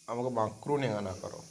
നമുക്ക് മക്രൂണി എങ്ങനെ ആക്കാറോ?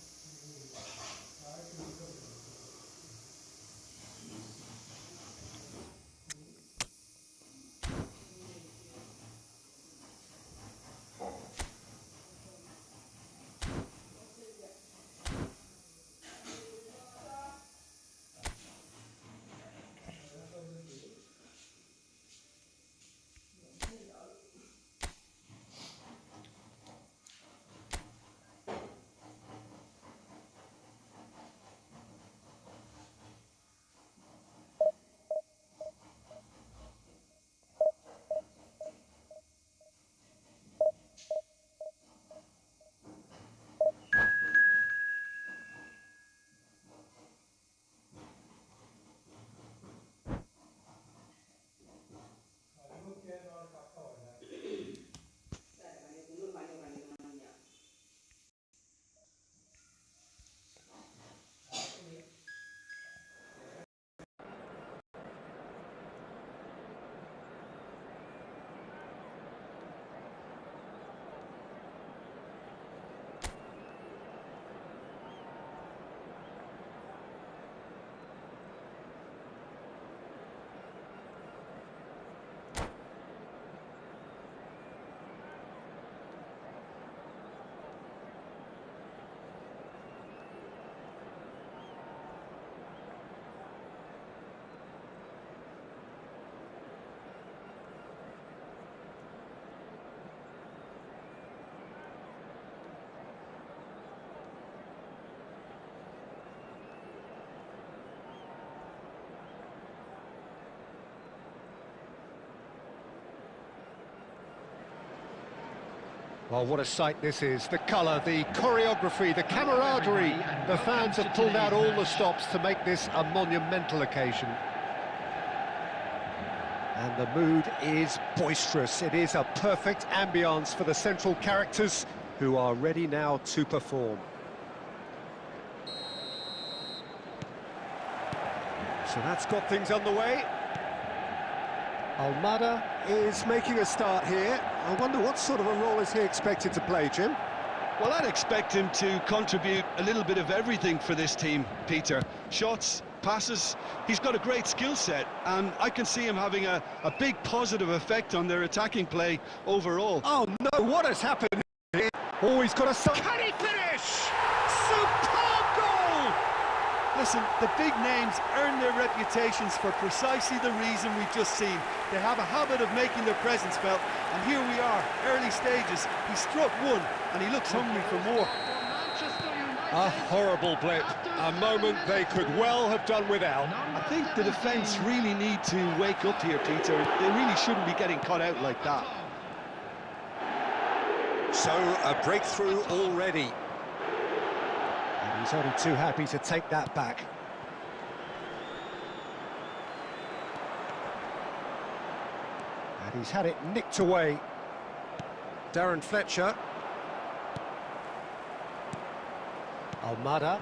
Well, what a sight this is. The colour, the choreography, the camaraderie. The fans have pulled out all the stops to make this a monumental occasion. And the mood is boisterous. It is a perfect ambience for the central characters who are ready now to perform. So that's got things underway. Almada is making a start here. I wonder what sort of a role is he expected to play, Jim? Well, I'd expect him to contribute a little bit of everything for this team, Peter. Shots, passes, he's got a great skill set, and I can see him having a big positive effect on their attacking play overall. Oh no, what has happened here? Oh, he's got a... Can he finish? Superb goal! Listen, the big names earn their reputations for precisely the reason we've just seen. They have a habit of making their presence felt, and here we are, early stages. He struck one, and he looks hungry for more. A horrible blip, a moment they could well have done without. I think the defence really need to wake up here, Peter. They really shouldn't be getting caught out like that. So, a breakthrough already. And he's only too happy to take that back. And he's had it nicked away. Darren Fletcher. Almada.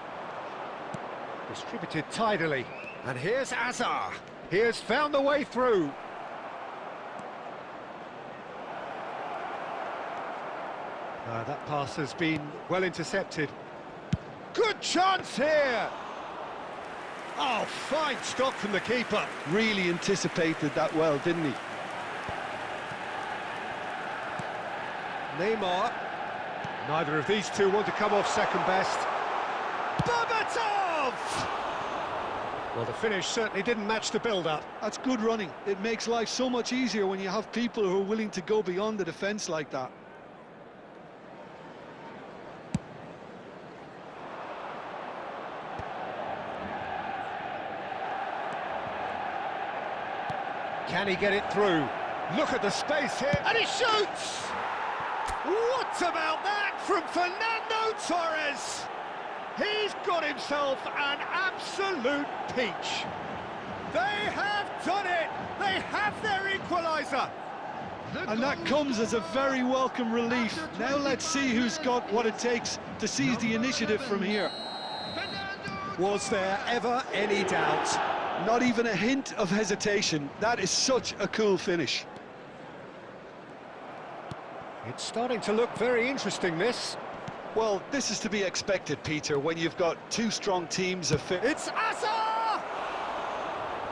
Distributed tidily. And here's Azar. He has found the way through. That pass has been well intercepted. Good chance here! Oh, fine stop from the keeper. Really anticipated that well, didn't he? Neymar. Neither of these two want to come off second best. Babatov! Well, the finish certainly didn't match the build-up. That's good running. It makes life so much easier when you have people who are willing to go beyond the defence like that. Can he get it through? Look at the space here, and he shoots! What about that from Fernando Torres? He's got himself an absolute peach. They have done it! They have their equaliser! And that comes as a very welcome relief. Now let's see who's got what it takes to seize the initiative from here. Was there ever any doubt? Not even a hint of hesitation. That is such a cool finish. It's starting to look very interesting, this. Well, this is to be expected, Peter, when you've got two strong teams of... It's Asa!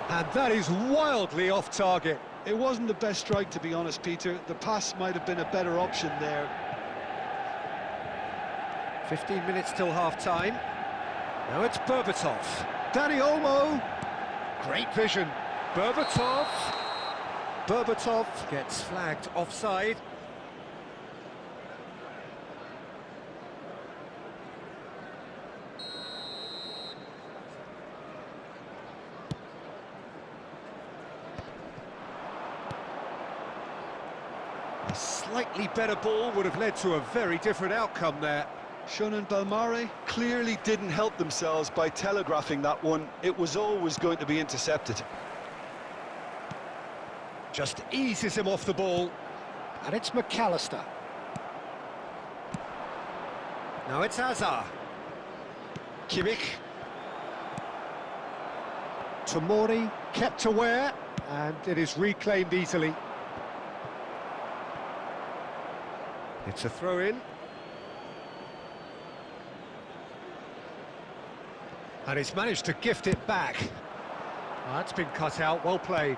And that is wildly off target. It wasn't the best strike, to be honest, Peter. The pass might have been a better option there. 15 minutes till half-time. Now it's Berbatov. Danny Olmo. Great vision. Berbatov. Berbatov gets flagged offside. A slightly better ball would have led to a very different outcome there. Shun and Belmare clearly didn't help themselves by telegraphing that one. It was always going to be intercepted. Just eases him off the ball. And it's McAllister. Now it's Hazard. Kimmich. Tomori kept aware, and it is reclaimed easily. It's a throw-in. And he's managed to gift it back. Oh, that's been cut out, well played.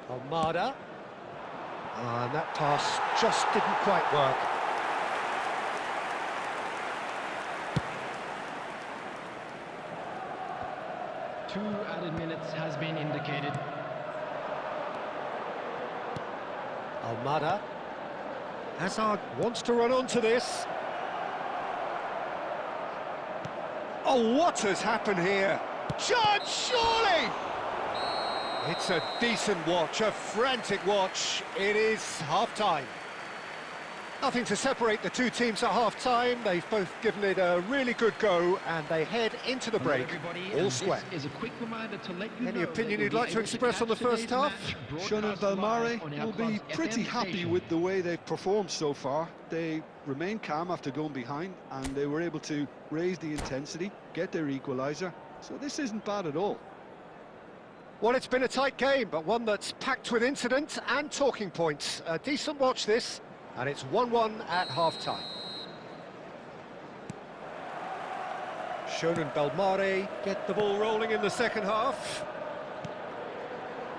Almada. And that pass just didn't quite work. Two added minutes has been indicated. Almada. Hazard wants to run onto this. Oh, what has happened here? Judge, surely! It's a decent watch, a frantic watch. It is half-time. Nothing to separate the two teams at half-time. They've both given it a really good go, and they head into the break all square. Any opinion you'd like to express on the first half? Shun and Belmare will be pretty happy with the way they've performed so far. They remained calm after going behind, and they were able to raise the intensity, get their equaliser. So this isn't bad at all. Well, it's been a tight game, but one that's packed with incident and talking points. A decent watch this, and it's 1-1 at half-time. Shun and Belmare get the ball rolling in the second half.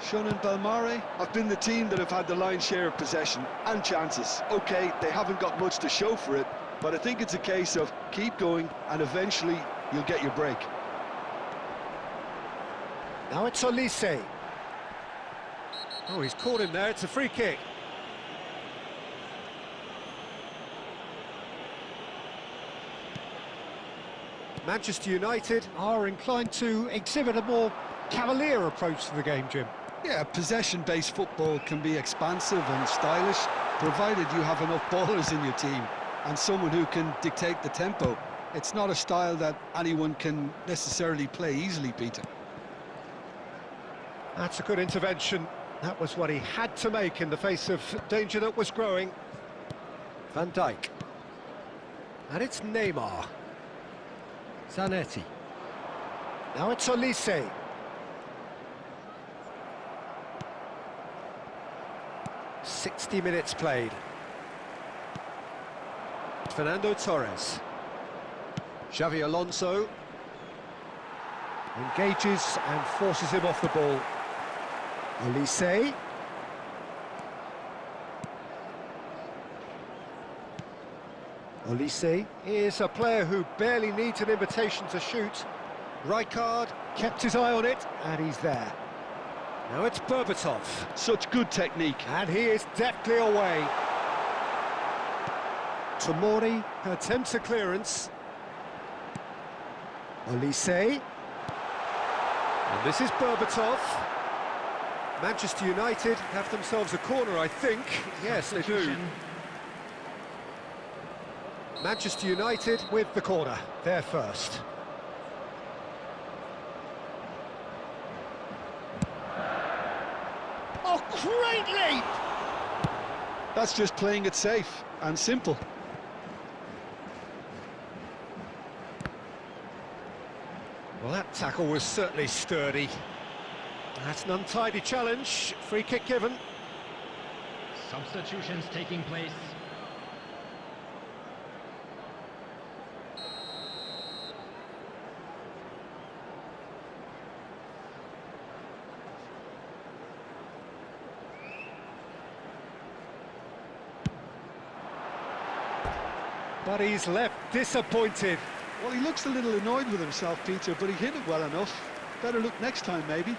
Shun and Belmare have been the team that have had the lion's share of possession and chances. OK, they haven't got much to show for it, but I think it's a case of keep going and eventually you'll get your break. Now it's Olise. Oh, he's caught him there, it's a free kick. Manchester United are inclined to exhibit a more cavalier approach to the game, Jim. Yeah, possession-based football can be expansive and stylish, provided you have enough ballers in your team and someone who can dictate the tempo. It's not a style that anyone can necessarily play easily, Peter. That's a good intervention. That was what he had to make in the face of danger that was growing. Van Dijk. And it's Neymar. Zanetti. Now it's Olise. "60 minutes played. Fernando Torres. Xavi Alonso. Engages and forces him off the ball. Olise. Olise is a player who barely needs an invitation to shoot. Rijkaard kept his eye on it, and he's there. Now it's Berbatov. Such good technique. And he is deftly away. Tomori attempts a clearance. Olise. And this is Berbatov. Manchester United have themselves a corner, I think. Yes, they do. Manchester United with the corner. They're first. Oh, great leap! That's just playing it safe and simple. Well, that tackle was certainly sturdy. That's an untidy challenge. Free kick given. Substitutions taking place. But he's left disappointed. Well, he looks a little annoyed with himself, Peter, but he hit it well enough. Better look next time, maybe.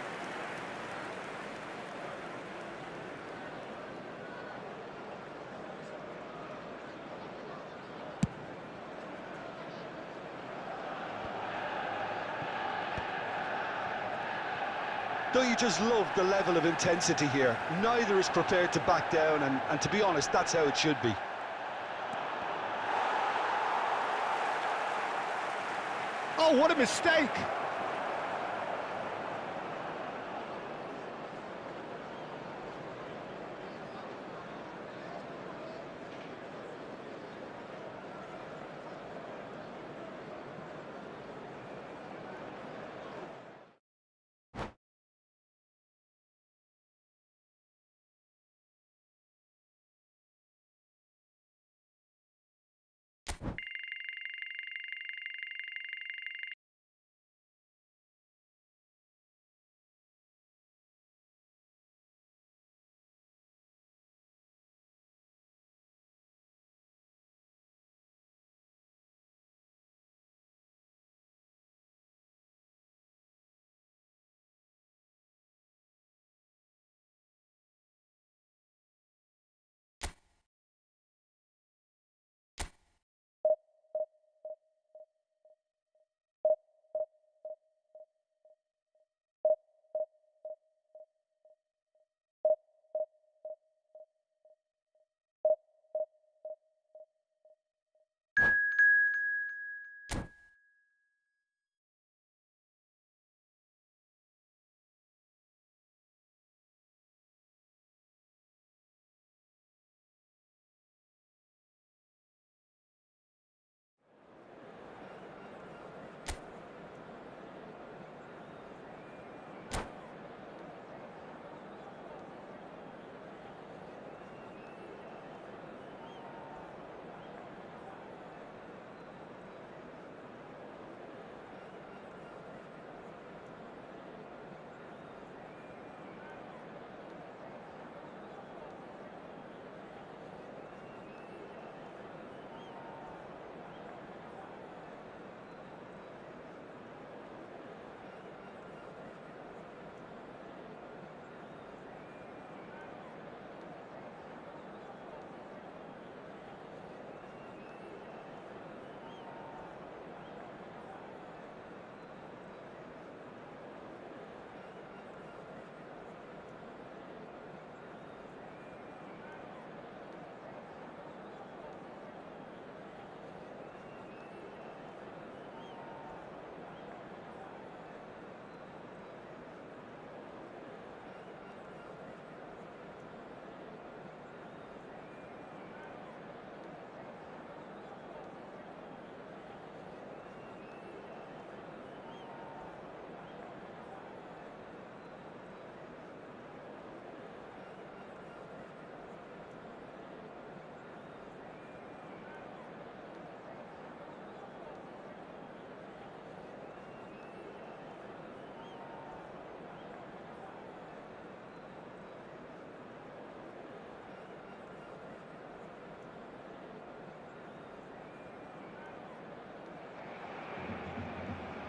Don't you just love the level of intensity here? Neither is prepared to back down, and to be honest, that's how it should be. Oh, what a mistake!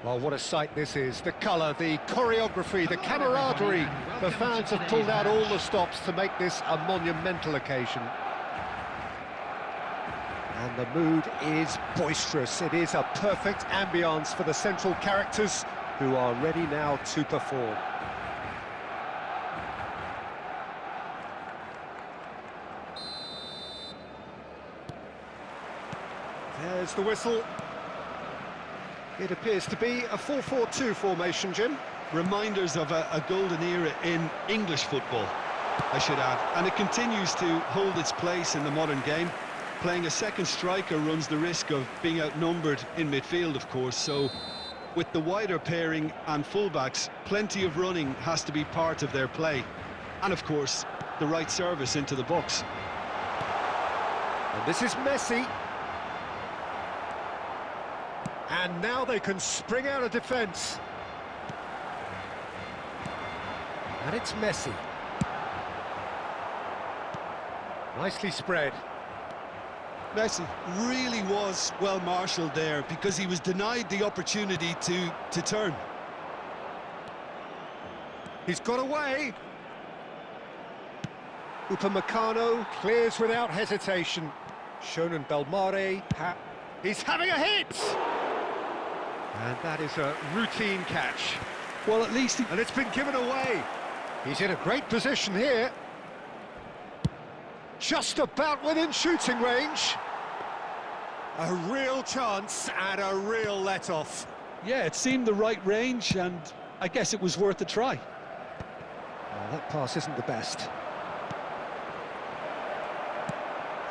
Well, what a sight this is. The colour, the choreography, the camaraderie. The fans have pulled out all the stops to make this a monumental occasion. And the mood is boisterous. It is a perfect ambience for the central characters who are ready now to perform. There's the whistle. It appears to be a 4-4-2 formation, Jim. Reminders of a golden era in English football, I should add. And it continues to hold its place in the modern game. Playing a second striker runs the risk of being outnumbered in midfield, of course, so with the wider pairing and fullbacks, plenty of running has to be part of their play. And of course, the right service into the box. And this is Messi. And now they can spring out of defence. And it's Messi. Nicely spread. Messi really was well marshalled there because he was denied the opportunity to turn. He's got away. Upamecano clears without hesitation. Shonen Belmare, he's having a hit! And that is a routine catch. Well, at least And it's been given away. He's in a great position here. Just about within shooting range. A real chance and a real let-off. yeah, it seemed the right range, and I guess it was worth a try. Well, that pass isn't the best.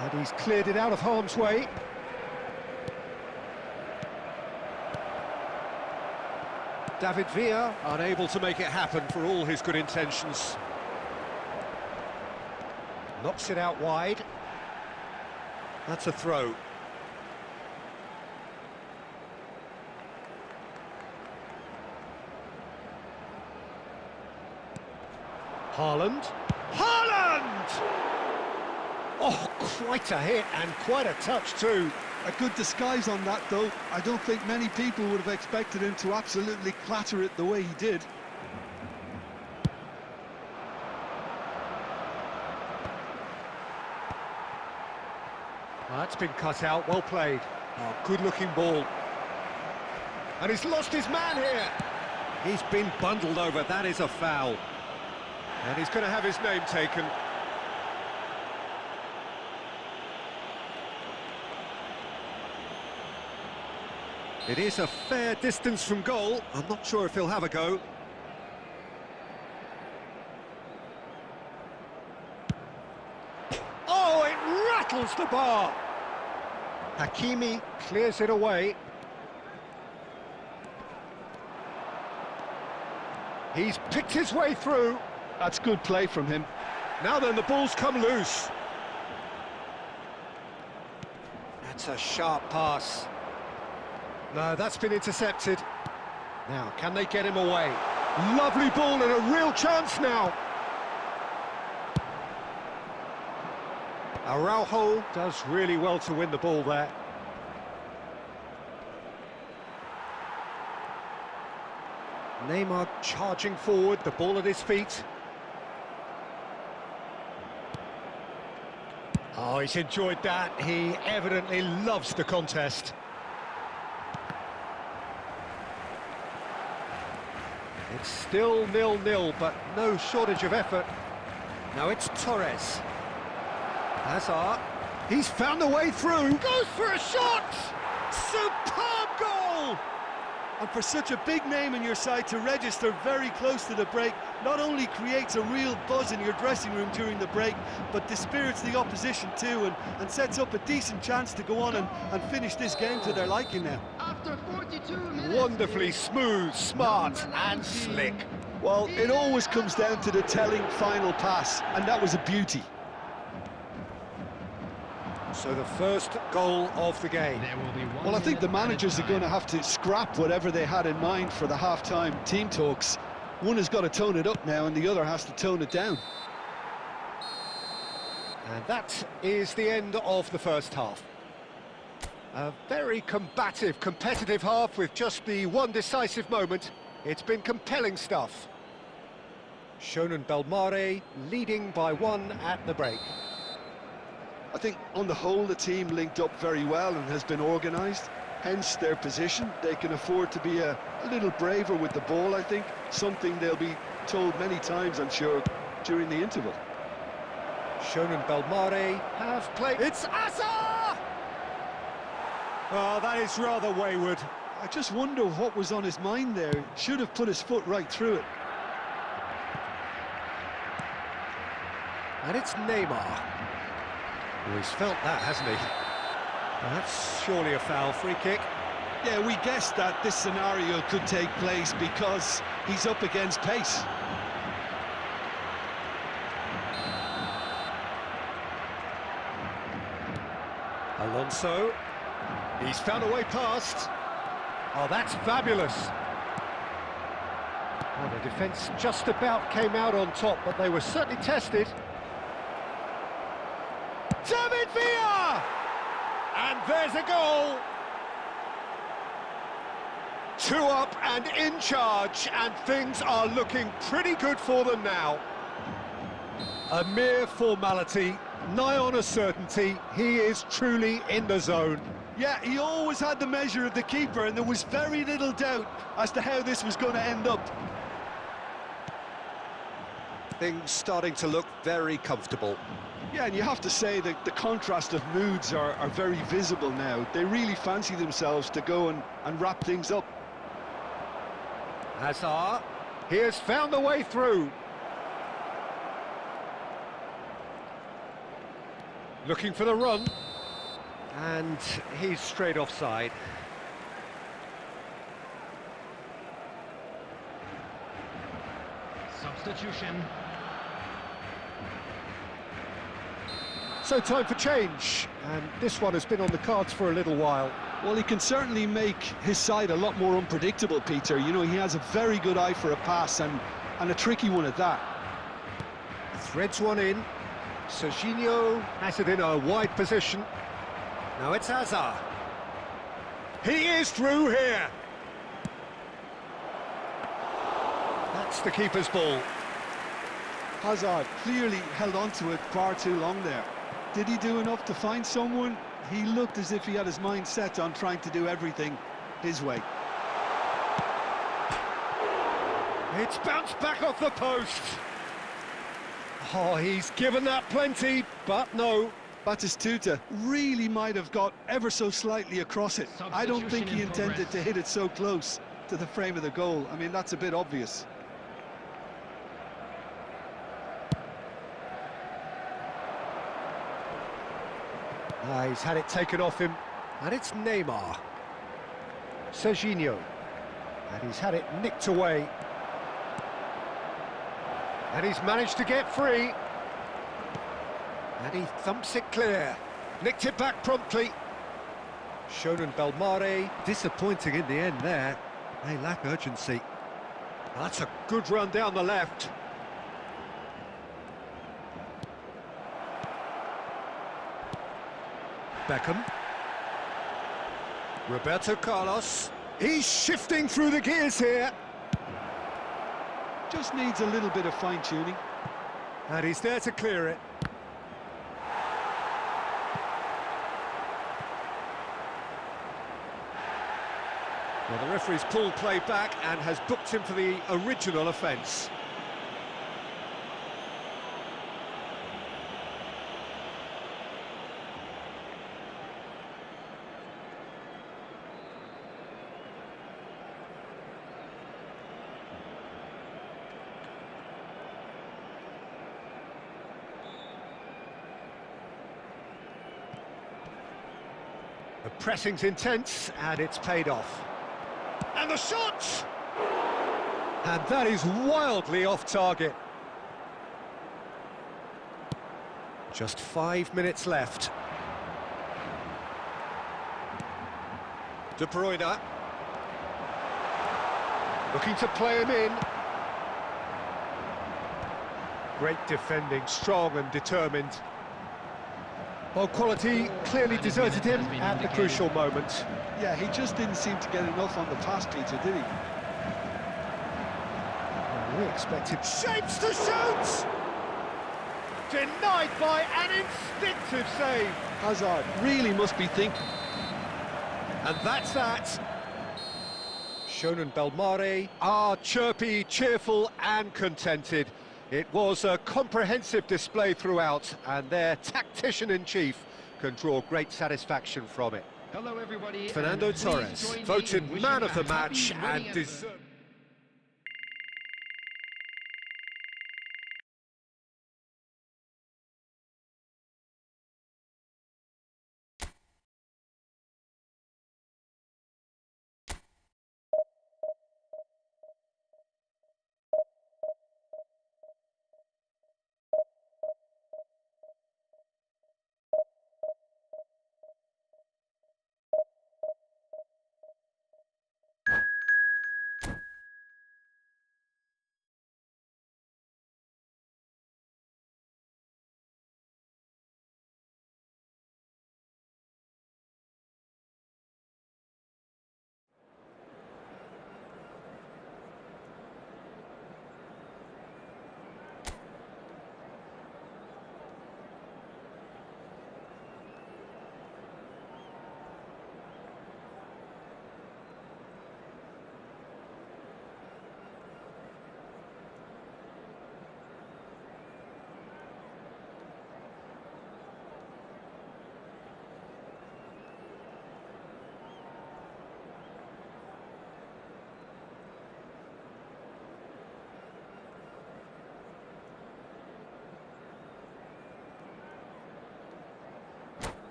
And he's cleared it out of harm's way. David Villa unable to make it happen for all his good intentions. Knocks it out wide. That's a throw. Haaland. Haaland! Oh, quite a hit and quite a touch too. A good disguise on that, though. I don't think many people would have expected him to absolutely clatter it the way he did. That's been cut out, well played. Oh, good-looking ball. And he's lost his man here. He's been bundled over, that is a foul. And he's going to have his name taken. It is a fair distance from goal. I'm not sure if he'll have a go. Oh, it rattles the bar. Hakimi clears it away. He's picked his way through. That's good play from him. Now then, the ball's come loose. That's a sharp pass. No, that's been intercepted. Now, can they get him away? Lovely ball and a real chance now. Araujo does really well to win the ball there. Neymar charging forward, the ball at his feet. Oh, he's enjoyed that. He evidently loves the contest. It's still 0-0, but no shortage of effort. Now it's Torres. Hazard. He's found a way through. Goes for a shot! Superb goal! And for such a big name in your side to register very close to the break, not only creates a real buzz in your dressing room during the break, but dispirits the opposition too, and sets up a decent chance to go on and finish this game to their liking now. After 42 minutes... Wonderfully smooth, smart and slick. Well, it always comes down to the telling final pass, and that was a beauty. So the first goal of the game. There will be one Well, I think the minute managers are going to have to scrap whatever they had in mind for the half-time team talks. One has got to tone it up now, and the other has to tone it down. And that is the end of the first half. A very combative, competitive half with just the one decisive moment. It's been compelling stuff. Shonen Belmare leading by 1 at the break. I think on the whole the team linked up very well and has been organised, hence their position. They can afford to be a little braver with the ball, I think, something they'll be told many times, I'm sure, during the interval. Shonen Belmare have played... It's Asa! Oh, that is rather wayward. I just wonder what was on his mind there. Should have put his foot right through it. And it's Neymar. Oh, he's felt that, hasn't he? Well, that's surely a foul. Free kick. Yeah, we guessed that this scenario could take place because he's up against pace. Alonso. He's found a way past. Oh, that's fabulous. Oh, the defence just about came out on top, but they were certainly tested. David Villa! And there's a goal! 2 up and in charge, and things are looking pretty good for them now. A mere formality, nigh on a certainty. He is truly in the zone. Yeah, he always had the measure of the keeper, and there was very little doubt as to how this was going to end up. Things starting to look very comfortable. Yeah, and you have to say that the contrast of moods are very visible now. They really fancy themselves to go and wrap things up. Hazard, he has found the way through. Looking for the run. And he's straight offside. Substitution. So time for change, and this one has been on the cards for a little while. Well, he can certainly make his side a lot more unpredictable, Peter. You know, he has a very good eye for a pass, and a tricky one at that. Threads one in. Serginho has it in a wide position. Now it's Hazard. He is through here. That's the keeper's ball. Hazard clearly held on to it far too long there. Did he do enough to find someone? He looked as if he had his mind set on trying to do everything his way. It's bounced back off the post. Oh, he's given that plenty, but no. Batistuta really might have got ever so slightly across it. I don't think he intended to hit it so close to the frame of the goal. I mean, that's a bit obvious. He's had it taken off him, and it's Neymar. Serginho, and he's had it nicked away. And he's managed to get free. And he thumps it clear. Nicked it back promptly. Shonen Belmare, disappointing in the end there. They lack urgency. That's a good run down the left. Beckham. Roberto Carlos. He's shifting through the gears here. Just needs a little bit of fine-tuning. And he's there to clear it. Well, the referee's pulled play back and has booked him for the original offence. The pressing's intense, and it's paid off. And the shot! And that is wildly off target. Just 5 minutes left. De Bruyne. Looking to play him in. Great defending, strong and determined. Well, quality clearly deserted him at the crucial moment. Yeah, he just didn't seem to get enough on the pass, Peter, did he? Well, we expected shapes to shoot! Denied by an instinctive save. Hazard really must be thinking. And that's that. Shonen Belmare are chirpy, cheerful and contented. It was a comprehensive display throughout, and their tactician-in-chief can draw great satisfaction from it. Hello, everybody. Fernando Torres, voted man of the match and deserved.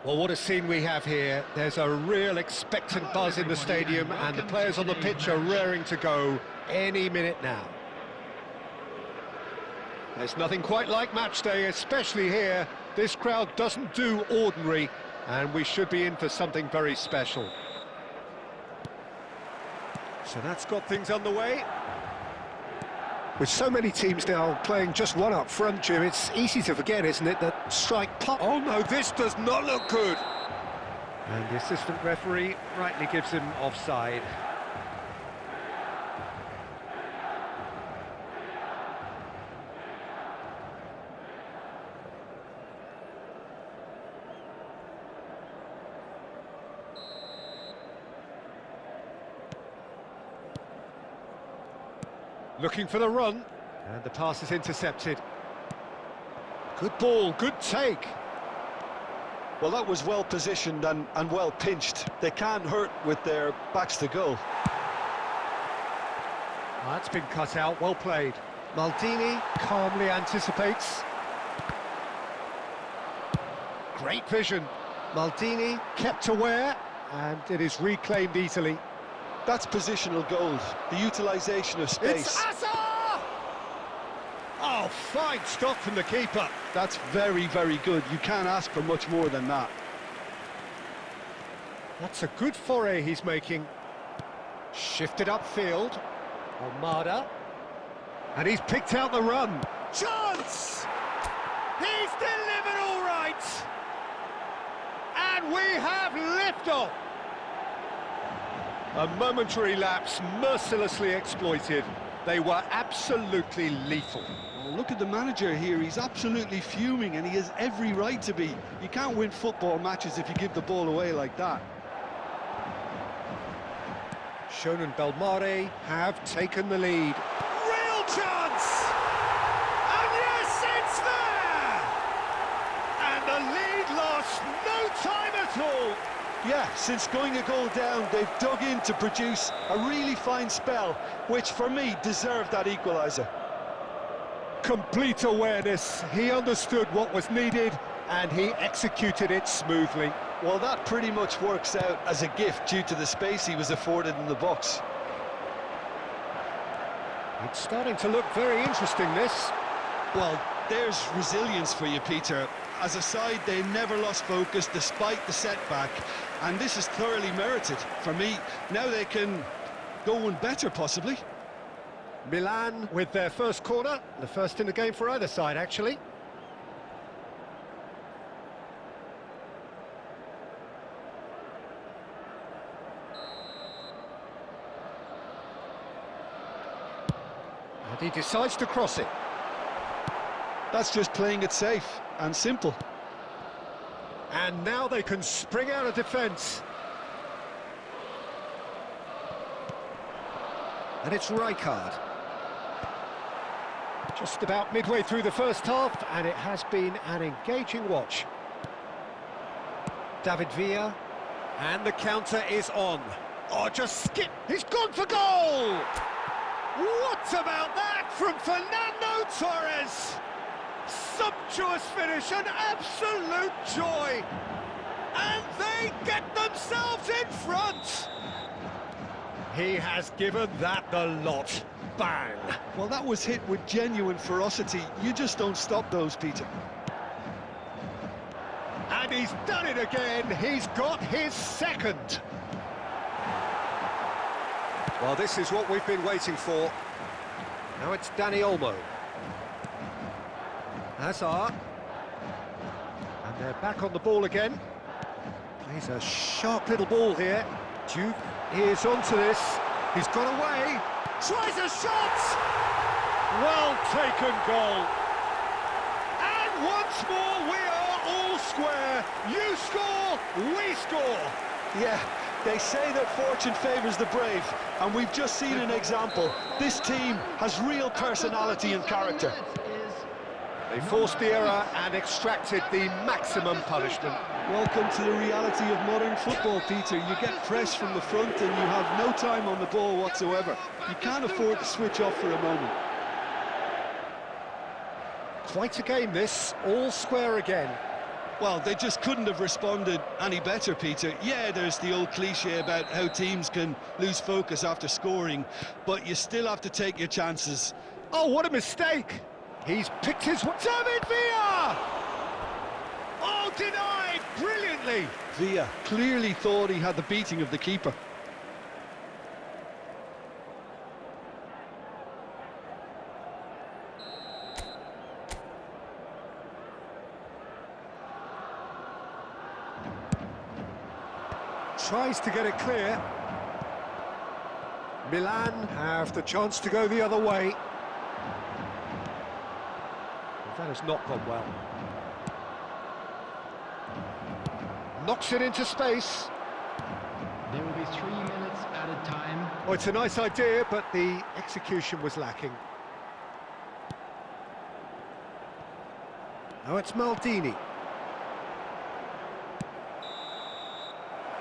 Well, what a scene we have here. There's a real expectant buzz in the stadium, and the players on the pitch are raring to go any minute now. There's nothing quite like match day, especially here. This crowd doesn't do ordinary, and we should be in for something very special. So that's got things underway. With so many teams now playing just one up front, Jim, it's easy to forget, isn't it, that strike pop... Oh no, this does not look good! And the assistant referee rightly gives him offside. Looking for the run, and the pass is intercepted. Good ball, good take. Well, that was well positioned and well pinched. They can't hurt with their backs to goal. That's been cut out, well played. Maldini calmly anticipates. Great vision. Maldini kept aware, and it is reclaimed easily. That's positional gold, the utilisation of space. It's Asa! Oh, fine stop from the keeper. That's very, very good. You can't ask for much more than that. That's a good foray he's making. Shifted upfield. Almada. And he's picked out the run. Chance! He's delivered all right! And we have liftoff! A momentary lapse mercilessly exploited. They were absolutely lethal. Well, look at the manager here. He's absolutely fuming, and he has every right to be. You can't win football matches if you give the ball away like that. Schoen and Belmare have taken the lead. Real chance! And yes, it's there! And the lead lost no time at all. Yeah, since going a goal down, they've dug in to produce a really fine spell, which for me deserved that equaliser. Complete awareness. He understood what was needed and he executed it smoothly. Well, that pretty much works out as a gift due to the space he was afforded in the box. It's starting to look very interesting, this. Well, there's resilience for you, Peter. As a side, they never lost focus despite the setback, and this is thoroughly merited. For me, now they can go one better, possibly. Milan with their first corner, the first in the game for either side, actually. And he decides to cross it. That's just playing it safe and simple. And now they can spring out of defence. And it's Rijkaard. Just about midway through the first half, and it has been an engaging watch. David Villa, and the counter is on. Oh, just skip! He's gone for goal! What about that from Fernando Torres? Sumptuous finish, an absolute joy! And they get themselves in front! He has given that the lot. Bang! Well, that was hit with genuine ferocity. You just don't stop those, Peter. And he's done it again. He's got his second. Well, this is what we've been waiting for. Now it's Dani Olmo. Hazard. And they're back on the ball again. Plays a sharp little ball here. Duke is onto this. He's got away. Tries a shot! Well taken goal. And once more we are all square. You score, we score. Yeah, they say that fortune favours the brave, and we've just seen an example. This team has real personality and character. They forced the error and extracted the maximum punishment. Welcome to the reality of modern football, Peter. You get press from the front and you have no time on the ball whatsoever. You can't afford to switch off for a moment. Quite a game this, all square again. Well, they just couldn't have responded any better, Peter. Yeah, there's the old cliche about how teams can lose focus after scoring, but you still have to take your chances. Oh, what a mistake! He's picked his... David Villa! Oh, denied brilliantly! Villa clearly thought he had the beating of the keeper. Tries to get it clear. Milan have the chance to go the other way. That has not gone well. Knocks it into space. There will be 3 minutes added time. Oh, it's a nice idea, but the execution was lacking. Now it's Maldini.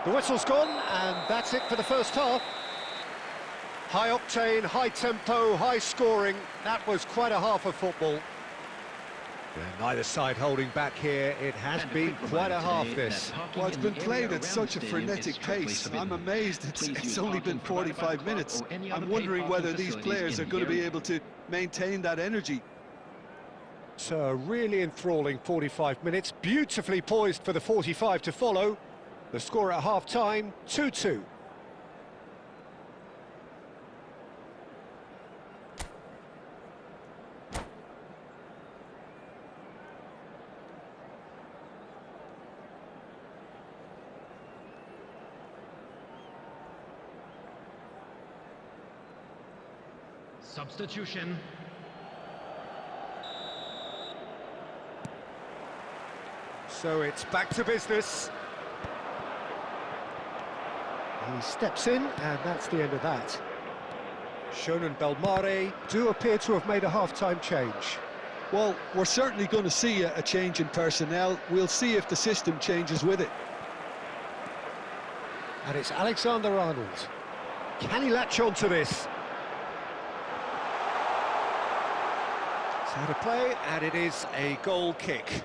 The whistle's gone, and that's it for the first half. High octane, high tempo, high scoring. That was quite a half of football. And neither side holding back here. It has been quite a half, this. Well, it's been played at such a frenetic pace. I'm amazed it's only been 45 minutes. I'm wondering whether these players are going to be able to maintain that energy. So a really enthralling 45 minutes. Beautifully poised for the 45 to follow. The score at half-time, 2-2. Substitution. So it's back to business. He steps in, and that's the end of that. Shonen Belmare do appear to have made a half-time change. Well, we're certainly going to see a change in personnel. We'll see if the system changes with it. And it's Alexander-Arnold. Can he latch on to this? It's how to play, and it is a goal kick.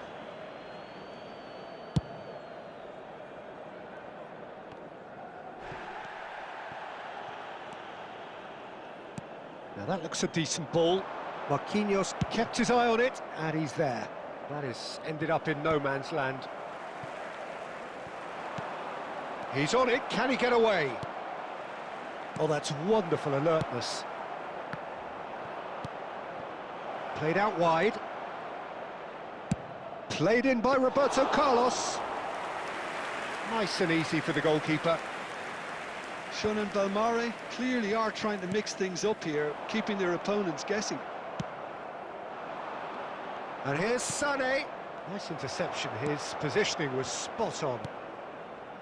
Now that looks a decent ball. Marquinhos kept his eye on it, and he's there. That has ended up in no man's land. He's on it, can he get away? Oh, that's wonderful alertness. Played out wide. Played in by Roberto Carlos. Nice and easy for the goalkeeper. Shonen Belmare clearly are trying to mix things up here, keeping their opponents guessing. And here's Sané. Nice interception, his positioning was spot on.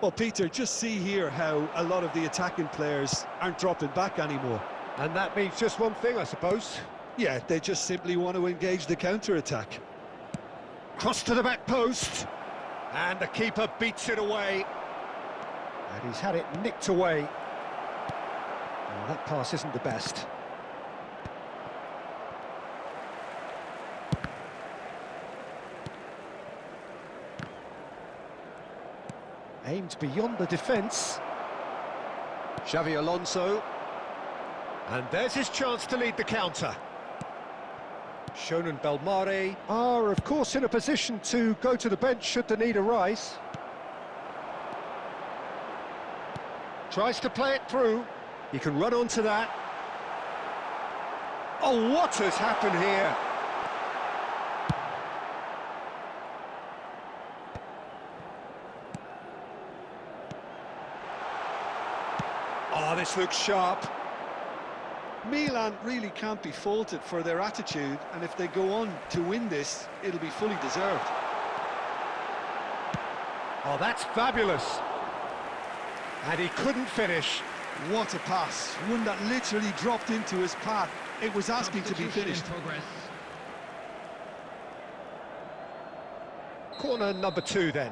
Well, Peter, just see here how a lot of the attacking players aren't dropping back anymore. And that means just one thing, I suppose. Yeah, they just simply want to engage the counter-attack. Cross to the back post. And the keeper beats it away. And he's had it nicked away. Oh, that pass isn't the best. Aimed beyond the defence. Xavi Alonso. And there's his chance to lead the counter. Shonen Belmare are, of course, in a position to go to the bench should the need arise. Tries to play it through. He can run onto that. Oh, what has happened here? Oh, this looks sharp. Milan really can't be faulted for their attitude, and if they go on to win this, it'll be fully deserved. Oh, that's fabulous. And he couldn't finish. What a pass. One that literally dropped into his path. It was asking to be finished. Corner number 2 then.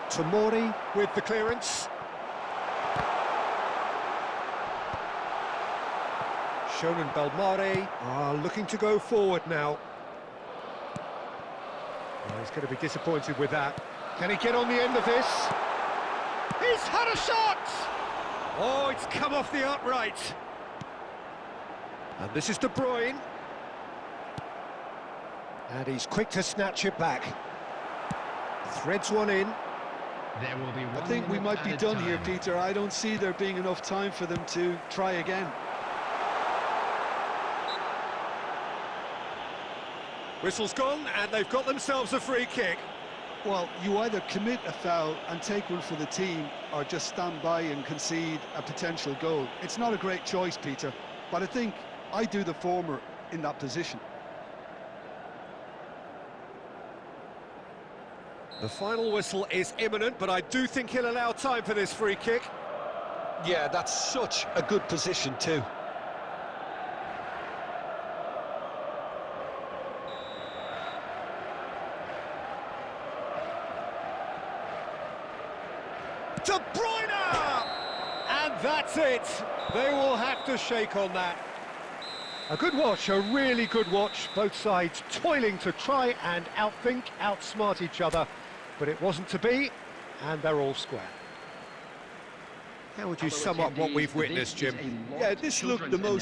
Tomori with the clearance. Shonen Belmare are looking to go forward now. he's going to be disappointed with that. Can he get on the end of this? He's had a shot! Oh, it's come off the upright. And this is De Bruyne. And he's quick to snatch it back. Threads one in. There will be I think we might be done here, Peter. I don't see there being enough time for them to try again. Whistle's gone, and they've got themselves a free kick. Well, you either commit a foul and take one for the team, or just stand by and concede a potential goal. It's not a great choice, Peter, but I think I do the former in that position. The final whistle is imminent, but I do think he'll allow time for this free kick. Yeah, that's such a good position too. De Bruyne! And that's it. They will have to shake on that. A good watch, a really good watch. Both sides toiling to try and outthink, outsmart each other. But it wasn't to be, and they're all square. How would you sum up what we've witnessed, Jim? Yeah, this looked the most